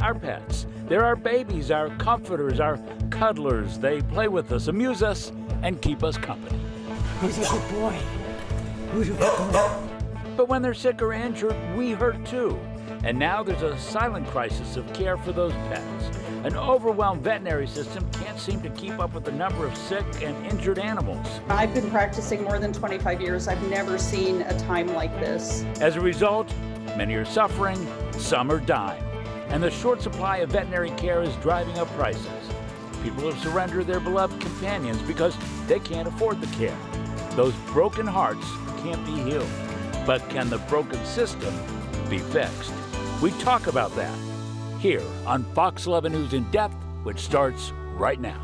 our pets. They're our babies, our comforters, our cuddlers. They play with us, amuse us, and keep us company. Who's a good boy? Who's a good boy? But when they're sick or injured, we hurt too. And now there's a silent crisis of care for those pets. An overwhelmed veterinary system can't seem to keep up with the number of sick and injured animals. I've been practicing more than 25 years. I've never seen a time like this. As a result, many are suffering, some are dying. And the short supply of veterinary care is driving up prices. People have surrendered their beloved companions because they can't afford the care. Those broken hearts can't be healed. But can the broken system be fixed? We talk about that here on Fox 11 News in Depth, which starts right now.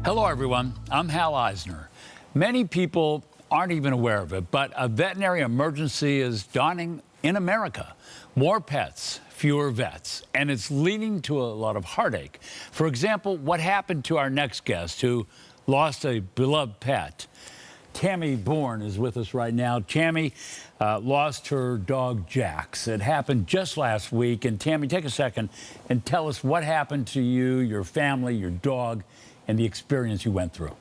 Hello, everyone. I'm Hal Eisner. Many people aren't even aware of it, but a veterinary emergency is dawning in America. More pets, fewer vets, and it's leading to a lot of heartache. For example, what happened to our next guest who lost a beloved pet? Tammy Borne is with us right now. Tammy lost her dog, Jax. It happened just last week. And Tammy, take a second and tell us what happened to you, your family, your dog, and the experience you went through.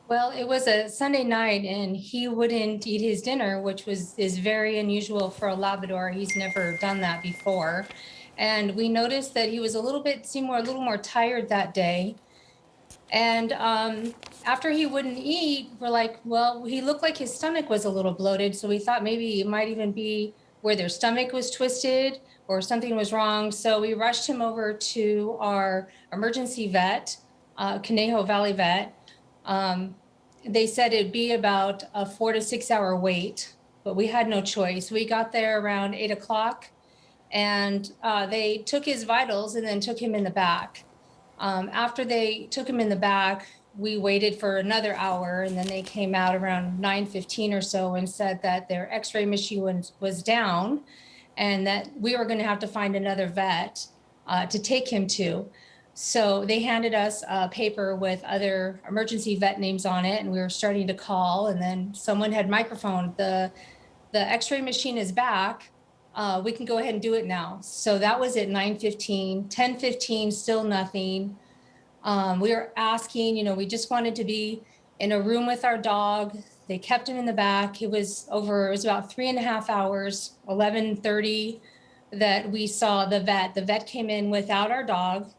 Well, it was a Sunday night, and he wouldn't eat his dinner, which is very unusual for a Labrador. He's never done that before. And we noticed that he was seemed a little more tired that day. And after he wouldn't eat, we're like, well, he looked like his stomach was a little bloated. So we thought maybe it might even be where their stomach was twisted or something was wrong. So we rushed him over to our emergency vet, Conejo Valley Vet. They said it'd be about a 4 to 6 hour wait, but we had no choice. We got there around 8 o'clock and they took his vitals and then took him in the back. After they took him in the back, we waited for another hour, and then they came out around 9:15 or so and said that their x-ray machine was down and that we were going to have to find another vet to take him to. So they handed us a paper with other emergency vet names on it, and we were starting to call, and then someone had microphoned, the x-ray machine is back. We can go ahead and do it now. So that was at 9:15, 10:15, still nothing. We were asking, we just wanted to be in a room with our dog. They kept him in the back. It was about 3.5 hours, 11:30 that we saw the vet. The vet came in without our dog,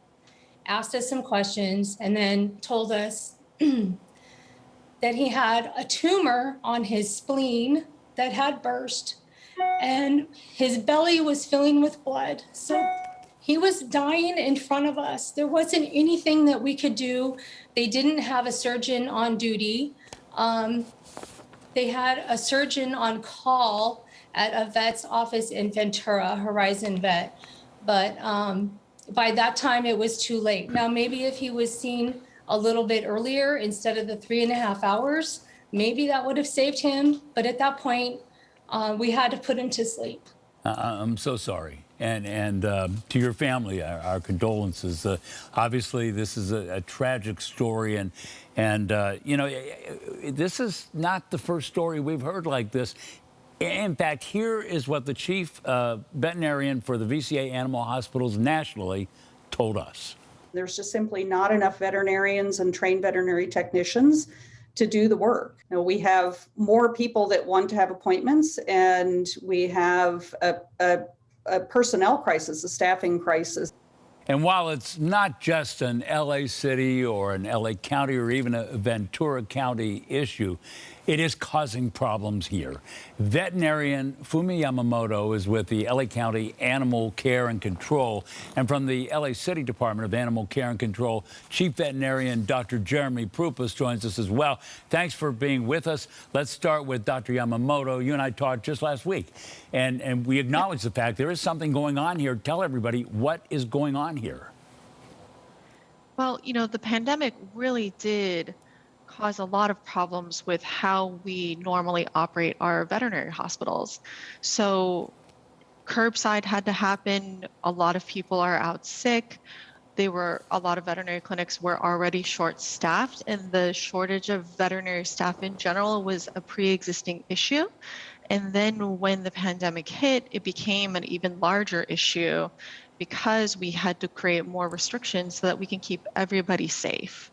asked us some questions, and then told us that he had a tumor on his spleen that had burst, and his belly was filling with blood. So he was dying in front of us. There wasn't anything that we could do. They didn't have a surgeon on duty. They had a surgeon on call at a vet's office in Ventura, Horizon Vet. But by that time, it was too late. Now, maybe if he was seen a little bit earlier instead of the 3.5 hours, maybe that would have saved him. But at that point, we had to put him to sleep. I'm so sorry. And to your family, our condolences. Obviously, this is a tragic story. And this is not the first story we've heard like this. In fact, here is what the chief veterinarian for the VCA animal hospitals nationally told us. There's just simply not enough veterinarians and trained veterinary technicians to do the work. We have more people that want to have appointments, and we have a personnel crisis, a staffing crisis. And while it's not just an LA City or an LA County or even a Ventura County issue, it is causing problems here. Veterinarian Fumi Yamamoto is with the LA County Animal Care and Control. And from the LA City Department of Animal Care and Control, Chief Veterinarian Dr. Jeremy Prupas joins us as well. Thanks for being with us. Let's start with Dr. Yamamoto. You and I talked just last week, and we acknowledge the fact there is something going on here. Tell everybody what is going on here. Well, the pandemic really did cause a lot of problems with how we normally operate our veterinary hospitals. So curbside had to happen. A lot of people are out sick. A lot of veterinary clinics were already short-staffed, and the shortage of veterinary staff in general was a pre-existing issue. And then when the pandemic hit, it became an even larger issue because we had to create more restrictions so that we can keep everybody safe.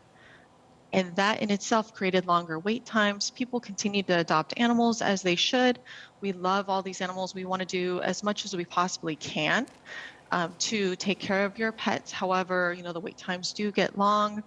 And that in itself created longer wait times. People continue to adopt animals as they should. We love all these animals. We want to do as much as we possibly can to take care of your pets. However, the wait times do get long.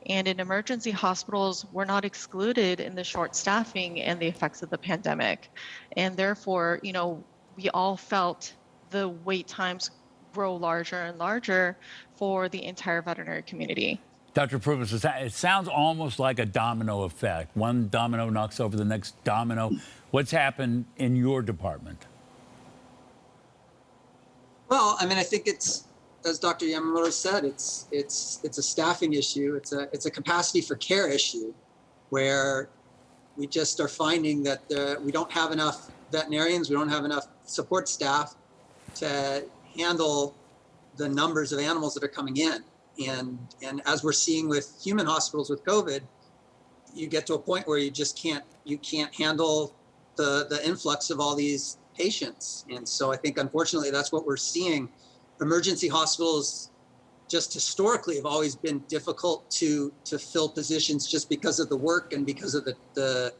And in emergency hospitals, we're not excluded in the short staffing and the effects of the pandemic. And therefore, we all felt the wait times grow larger and larger for the entire veterinary community. Dr. Pruvis, it sounds almost like a domino effect. One domino knocks over the next domino. What's happened in your department? Well, I mean, I think it's, as Dr. Yamamoto said, it's a staffing issue. It's a capacity for care issue, where we just are finding that we don't have enough veterinarians, we don't have enough support staff to handle the numbers of animals that are coming in. And as we're seeing with human hospitals with COVID, you get to a point where you can't handle the influx of all these patients. And so I think, unfortunately, that's what we're seeing. Emergency hospitals just historically have always been difficult to fill positions just because of the work and because of the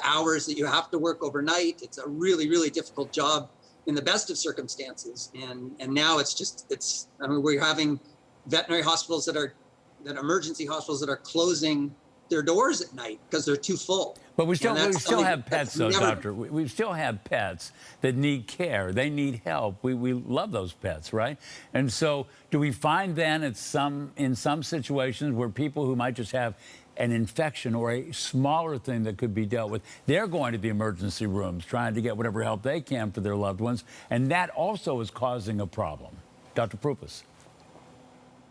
hours that you have to work overnight. It's a really, really difficult job in the best of circumstances. And now we're having veterinary hospitals that emergency hospitals that are closing their doors at night because they're too full. But we still have pets, though, Doctor. We still have pets that need care. They need help. We love those pets, right? And so do we find then in some situations where people who might just have an infection or a smaller thing that could be dealt with, they're going to the emergency rooms trying to get whatever help they can for their loved ones, and that also is causing a problem? Dr. Pruvis.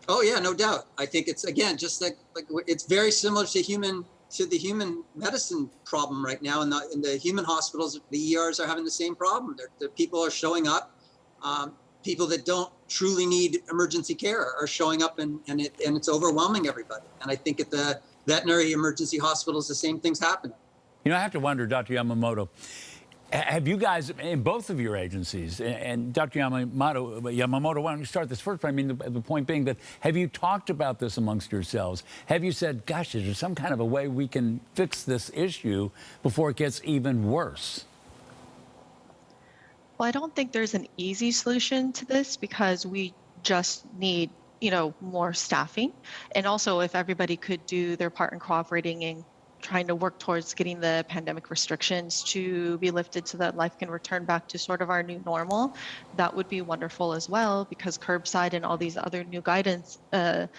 Oh yeah, no doubt. I think it's, again, just like it's very similar to the human medicine problem right now. In the human hospitals, the ERs are having the same problem. The people are showing up. People that don't truly need emergency care are showing up, and it's overwhelming everybody. And I think at the veterinary emergency hospitals, the same thing's happening. I have to wonder, Dr. Yamamoto, have you guys, in both of your agencies, and Dr. Yamamoto, why don't you start this first? I mean, the point being that, have you talked about this amongst yourselves? Have you said, gosh, is there some kind of a way we can fix this issue before it gets even worse? Well, I don't think there's an easy solution to this because we just need, more staffing. And also, if everybody could do their part in cooperating and trying to work towards getting the pandemic restrictions to be lifted so that life can return back to sort of our new normal, that would be wonderful as well, because curbside and all these other new guidance that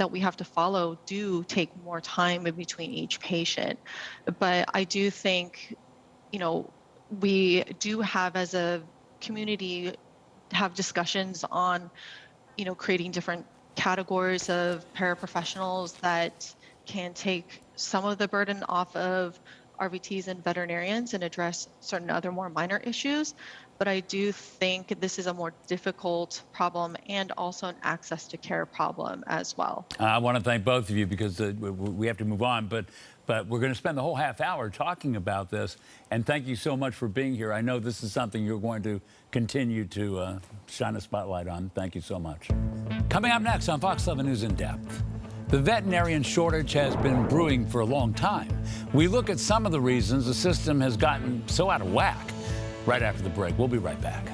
we have to follow do take more time in between each patient. But I do think, we do have, as a community, have discussions on, creating different categories of paraprofessionals that can take some of the burden off of RVTs and veterinarians and address certain other more minor issues. But I do think this is a more difficult problem and also an access to care problem as well. I want to thank both of you because we have to move on, but we're going to spend the whole half hour talking about this. And thank you so much for being here. I know this is something you're going to continue to shine a spotlight on. Thank you so much. Coming up next on Fox 11 News in Depth. The veterinarian shortage has been brewing for a long time. We look at some of the reasons the system has gotten so out of whack. Right after the break, we'll be right back.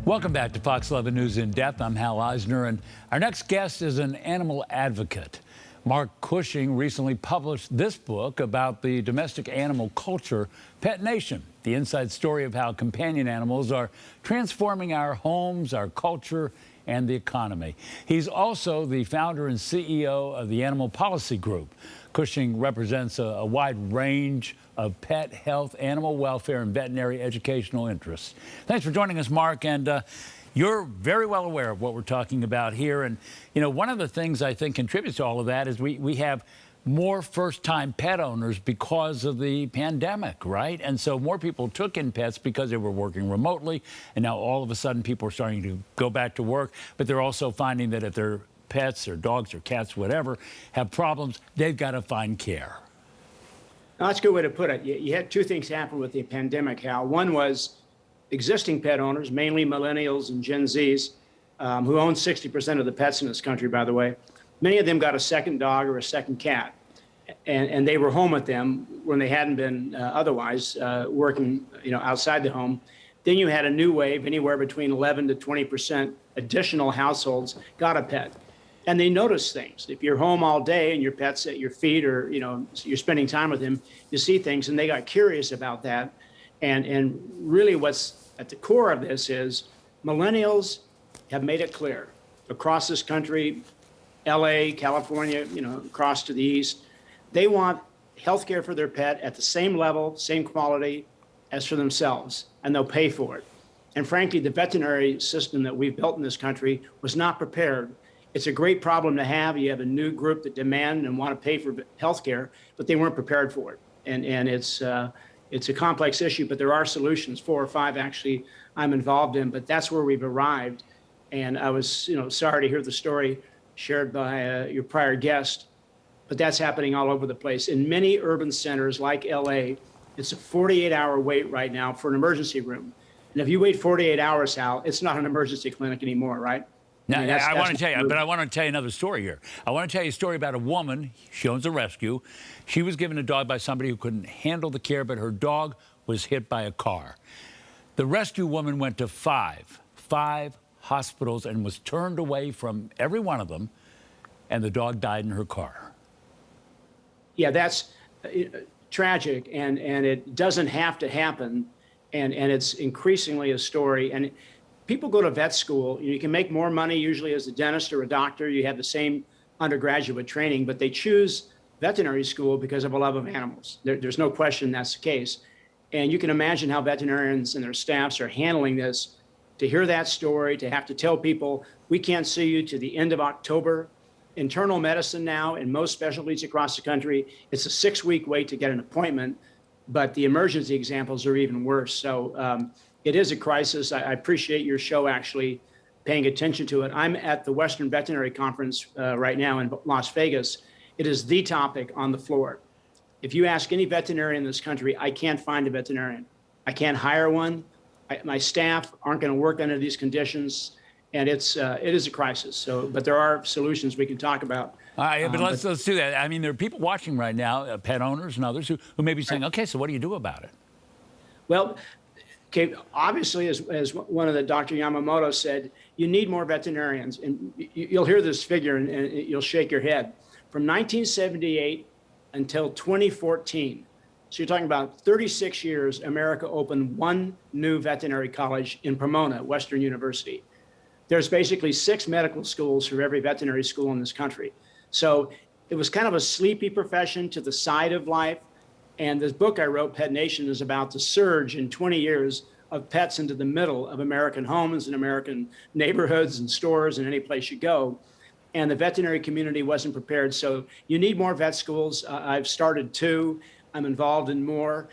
Welcome back to Fox 11 News in Depth. I'm Hal Eisner, and our next guest is an animal advocate. Mark Cushing recently published this book about the domestic animal culture, Pet Nation, the inside story of how companion animals are transforming our homes, our culture, and the economy. He's also the founder and CEO of the Animal Policy Group. Cushing represents a wide range of pet health, animal welfare, and veterinary educational interests. Thanks for joining us, Mark. And you're very well aware of what we're talking about here. And, one of the things I think contributes to all of that is we have more first-time pet owners because of the pandemic, right? And so more people took in pets because they were working remotely, and now all of a sudden people are starting to go back to work, but they're also finding that if their pets or dogs or cats, whatever, have problems, they've got to find care. No, that's a good way to put it. You had two things happen with the pandemic, Hal. One was existing pet owners, mainly millennials and Gen Zs, who own 60% of the pets in this country, by the way. Many of them got a second dog or a second cat, and they were home with them when they hadn't been otherwise working, outside the home. Then you had a new wave, anywhere between 11 to 20% additional households got a pet. And they notice things. If you're home all day and your pet's at your feet, or you're spending time with him, you see things, and they got curious about that. And really, what's at the core of this is millennials have made it clear across this country, LA, California, across to the east, they want health care for their pet at the same level, same quality as for themselves, and they'll pay for it. And frankly, the veterinary system that we've built in this country was not prepared. It's a great problem to have. You have a new group that demand and want to pay for health care, but they weren't prepared for it. And it's a complex issue, but there are solutions, 4 or 5 actually I'm involved in, but that's where we've arrived. And I was, sorry to hear the story shared by your prior guest, but that's happening all over the place. In many urban centers like LA, it's a 48-hour wait right now for an emergency room. And if you wait 48 hours, Hal, it's not an emergency clinic anymore, right? Now, I want to tell you, but I want to tell you another story here. I want to tell you a story about a woman. She owns a rescue. She was given a dog by somebody who couldn't handle the care, but her dog was hit by a car. The rescue woman went to five hospitals and was turned away from every one of them, and the dog died in her car. Yeah, that's tragic, and it doesn't have to happen, and it's increasingly a story. And people go to vet school. You can make more money usually as a dentist or a doctor. You have the same undergraduate training, but they choose veterinary school because of a love of animals. There's no question that's the case. And you can imagine how veterinarians and their staffs are handling this. To hear that story, to have to tell people, we can't see you to the end of October. Internal medicine now in most specialties across the country, it's a 6-week wait to get an appointment, but the emergency examples are even worse. So it is a crisis. I appreciate your show actually paying attention to it. I'm at the Western Veterinary Conference right now in Las Vegas. It is the topic on the floor. If you ask any veterinarian in this country, I can't find a veterinarian. I can't hire one. My staff aren't going to work under these conditions, and it is a crisis. So, but there are solutions we can talk about. All right, but let's do that. I mean, there are people watching right now, pet owners and others, who may be saying, okay, so what do you do about it? Well, okay, obviously, as one of the Dr. Yamamoto said, you need more veterinarians. And you'll hear this figure and you'll shake your head. From 1978 until 2014, so you're talking about 36 years, America opened 1 new veterinary college in Pomona, Western University. There's basically 6 medical schools for every veterinary school in this country. So it was kind of a sleepy profession to the side of life. And this book I wrote, Pet Nation, is about the surge in 20 years of pets into the middle of American homes and American neighborhoods and stores and any place you go. And the veterinary community wasn't prepared. So you need more vet schools. I've started 2. I'm involved in more,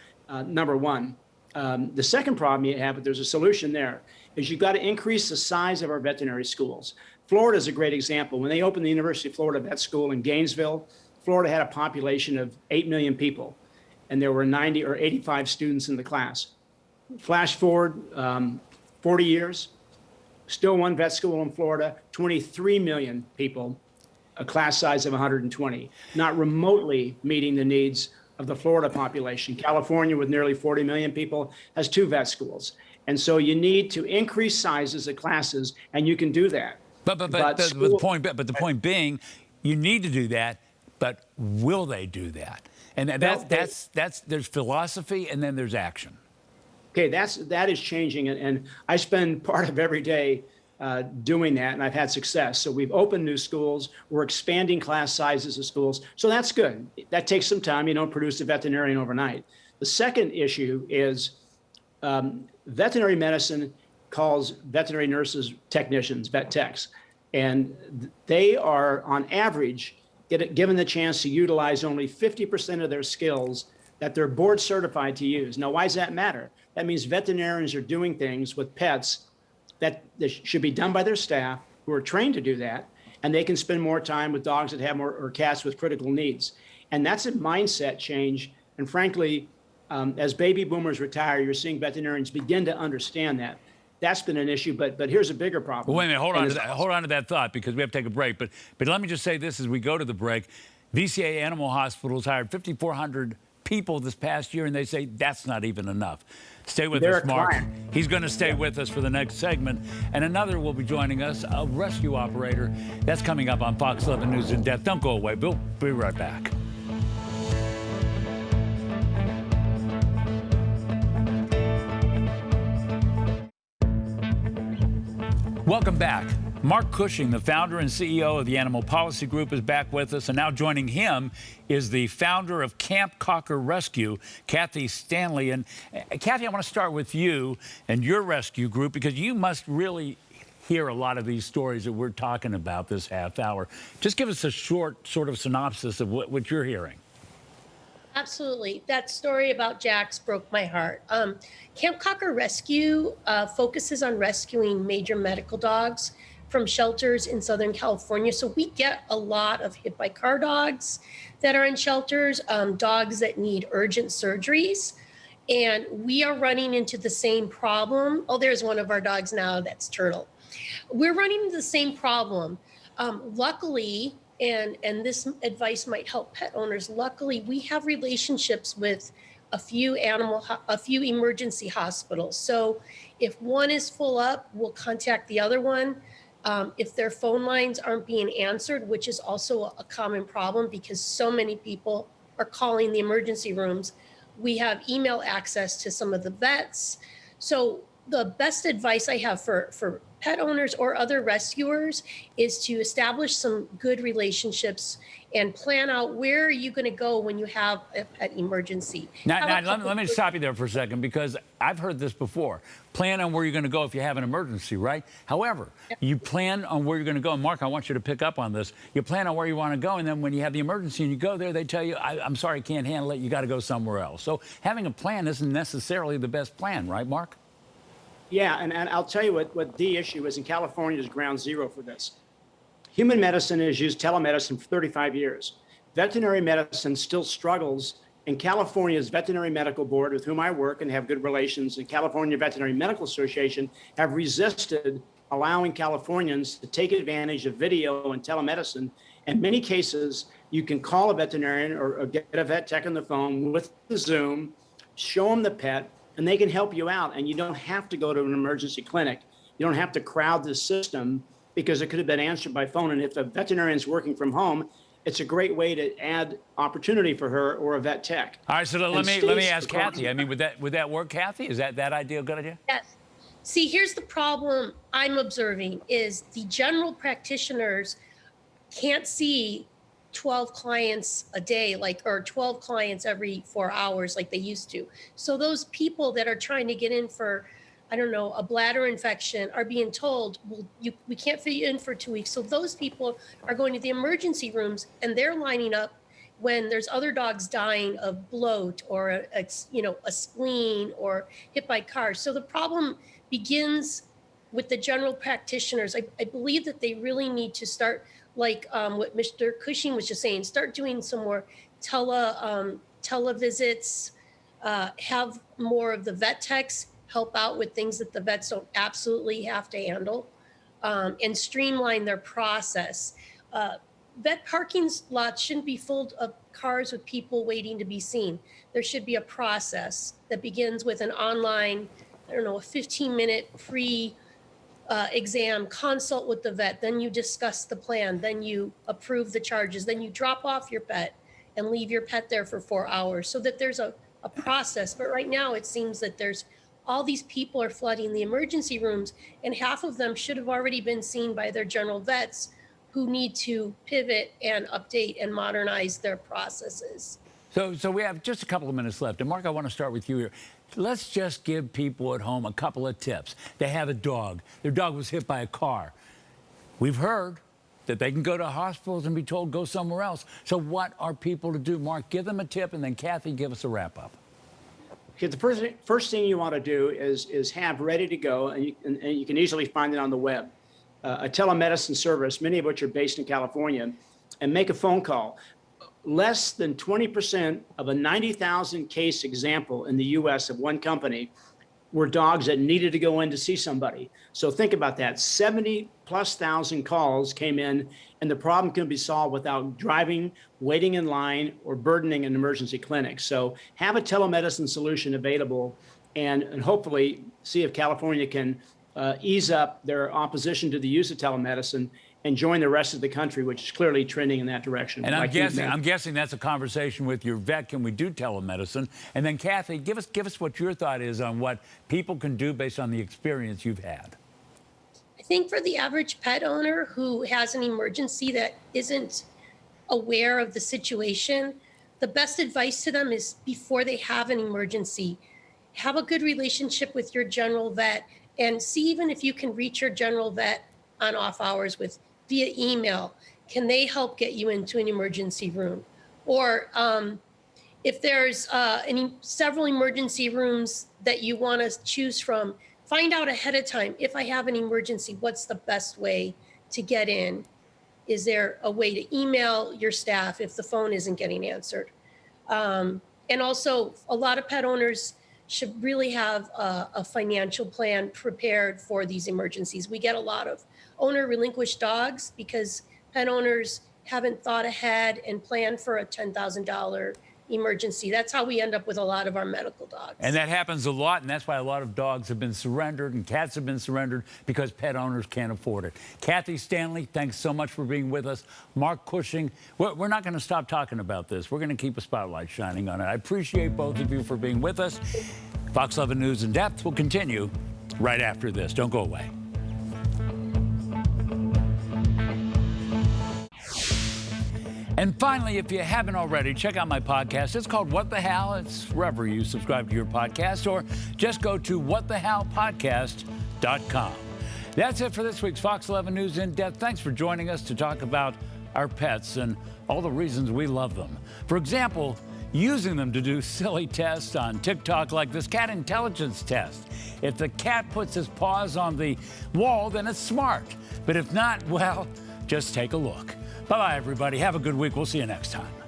number one. The second problem you have, but there's a solution there, is you've got to increase the size of our veterinary schools. Florida is a great example. When they opened the University of Florida Vet School in Gainesville, Florida had a population of 8 million people, and there were 90 or 85 students in the class. Flash forward 40 years, still 1 vet school in Florida, 23 million people, a class size of 120, not remotely meeting the needs of the Florida population. California, with nearly 40 million people, has 2 vet schools. And so you need to increase sizes of classes, and you can do that. But the point being, you need to do that, but will they do that? And there's philosophy, and then there's action. Okay, that is changing, and I spend part of every day doing that, and I've had success. So we've opened new schools. We're expanding class sizes of schools. So that's good. That takes some time. You don't produce a veterinarian overnight. The second issue is veterinary medicine calls veterinary nurses technicians, vet techs, and they are on average given the chance to utilize only 50% of their skills that they're board certified to use. Now, why does that matter? That means veterinarians are doing things with pets that should be done by their staff who are trained to do that, and they can spend more time with dogs that have more, or cats with critical needs. And that's a mindset change. And frankly, as baby boomers retire, you're seeing veterinarians begin to understand that. That's been an issue, but here's a bigger problem. Well, wait a minute, hold on to that thought, because we have to take a break. But let me just say this as we go to the break. VCA Animal Hospitals hired 5,400 people this past year, and they say that's not even enough. Stay with us, Mark. He's going to stay with us for the next segment. And another will be joining us, a rescue operator. That's coming up on Fox 11 News in Depth. Don't go away. We'll be right back. Welcome back. Mark Cushing, the founder and CEO of the Animal Policy Group, is back with us. And now joining him is the founder of Camp Cocker Rescue, Kathy Stanley. And Kathy, I want to start with you and your rescue group, because you must really hear a lot of these stories that we're talking about this half hour. Just give us a short sort of synopsis of what you're hearing. Absolutely. That story about Jax broke my heart. Camp Cocker Rescue focuses on rescuing major medical dogs from shelters in Southern California. So we get a lot of hit by car dogs that are in shelters, dogs that need urgent surgeries. And we are running into the same problem. Oh, there's one of our dogs now, that's Turtle. We're running into the same problem. Luckily, and this advice might help pet owners. Luckily, we have relationships with a few emergency hospitals. So if one is full up, we'll contact the other one. If their phone lines aren't being answered, which is also a common problem because so many people are calling the emergency rooms, we have email access to some of the vets. So the best advice I have for pet owners or other rescuers is to establish some good relationships and plan out where are you going to go when you have a pet emergency. Now let me stop you there for a second, because I've heard this before. Plan on where you're going to go if you have an emergency, right? However, you plan on where you're going to go. Mark, I want you to pick up on this. You plan on where you want to go, and then when you have the emergency and you go there, they tell you, I'm sorry, I can't handle it. You got to go somewhere else. So having a plan isn't necessarily the best plan, right, Mark? Yeah, and I'll tell you what the issue is. In California is ground zero for this. Human medicine has used telemedicine for 35 years. Veterinary medicine still struggles, and California's Veterinary Medical Board, with whom I work and have good relations, and California Veterinary Medical Association have resisted allowing Californians to take advantage of video and telemedicine. In many cases, you can call a veterinarian or get a vet tech on the phone with the Zoom, show them the pet, and they can help you out. And you don't have to go to an emergency clinic. You don't have to crowd the system because it could have been answered by phone. And if a veterinarian's working from home, it's a great way to add opportunity for her or a vet tech. All right, so let me ask Kathy. I mean, would that work, Kathy? Is that idea a good idea? Yes. See, here's the problem I'm observing is the general practitioners can't see 12 clients a day, or 12 clients every 4 hours like they used to. So those people that are trying to get in for, I don't know, a bladder infection are being told, well, we can't fit you in for 2 weeks. So those people are going to the emergency rooms and they're lining up when there's other dogs dying of bloat or a spleen or hit by cars. So the problem begins with the general practitioners. I believe that they really need to start, like what Mr. Cushing was just saying, start doing some more televisits, have more of the vet techs help out with things that the vets don't absolutely have to handle, and streamline their process. Vet parking lots shouldn't be full of cars with people waiting to be seen. There should be a process that begins with an online, a 15-minute free exam, consult with the vet, then you discuss the plan, then you approve the charges, then you drop off your pet and leave your pet there for 4 hours so that there's a process. But right now it seems that there's all these people are flooding the emergency rooms, and half of them should have already been seen by their general vets who need to pivot and update and modernize their processes. So we have just a couple of minutes left. And Mark, I want to start with you here. Let's just give people at home a couple of tips. They have a dog. Their dog was hit by a car. We've heard that they can go to hospitals and be told go somewhere else. So what are people to do? Mark, give them a tip, and then Kathy, give us a wrap up. Okay, the first thing you want to do is have ready to go, and you can easily find it on the web, a telemedicine service, many of which are based in California, and make a phone call. Less than 20% of a 90,000 case example in the US of one company were dogs that needed to go in to see somebody. So think about that. 70,000+ calls came in, and the problem can be solved without driving, waiting in line, or burdening an emergency clinic. So have a telemedicine solution available, and hopefully see if California can ease up their opposition to the use of telemedicine and join the rest of the country, which is clearly trending in that direction. And I'm guessing that's a conversation with your vet. Can we do telemedicine? And then Kathy, give us what your thought is on what people can do based on the experience you've had. I think for the average pet owner who has an emergency that isn't aware of the situation, the best advice to them is before they have an emergency, have a good relationship with your general vet and see even if you can reach your general vet on off hours via email. Can they help get you into an emergency room? Or if there's several emergency rooms that you want to choose from, find out ahead of time, if I have an emergency, what's the best way to get in? Is there a way to email your staff if the phone isn't getting answered? And also, a lot of pet owners should really have a financial plan prepared for these emergencies. We get a lot of owner relinquished dogs because pet owners haven't thought ahead and planned for a $10,000 emergency. That's how we end up with a lot of our medical dogs. And that happens a lot, and that's why a lot of dogs have been surrendered and cats have been surrendered because pet owners can't afford it. Kathy Stanley, thanks so much for being with us. Mark Cushing, we're not going to stop talking about this. We're going to keep a spotlight shining on it. I appreciate both of you for being with us. Fox 11 News in Depth will continue right after this. Don't go away. And finally, if you haven't already, check out my podcast. It's called What the Hell. It's wherever you subscribe to your podcast, or just go to whatthehellpodcast.com. That's it for this week's Fox 11 News in Depth. Thanks for joining us to talk about our pets and all the reasons we love them. For example, using them to do silly tests on TikTok like this cat intelligence test. If the cat puts his paws on the wall, then it's smart. But if not, well, just take a look. Bye-bye, everybody. Have a good week. We'll see you next time.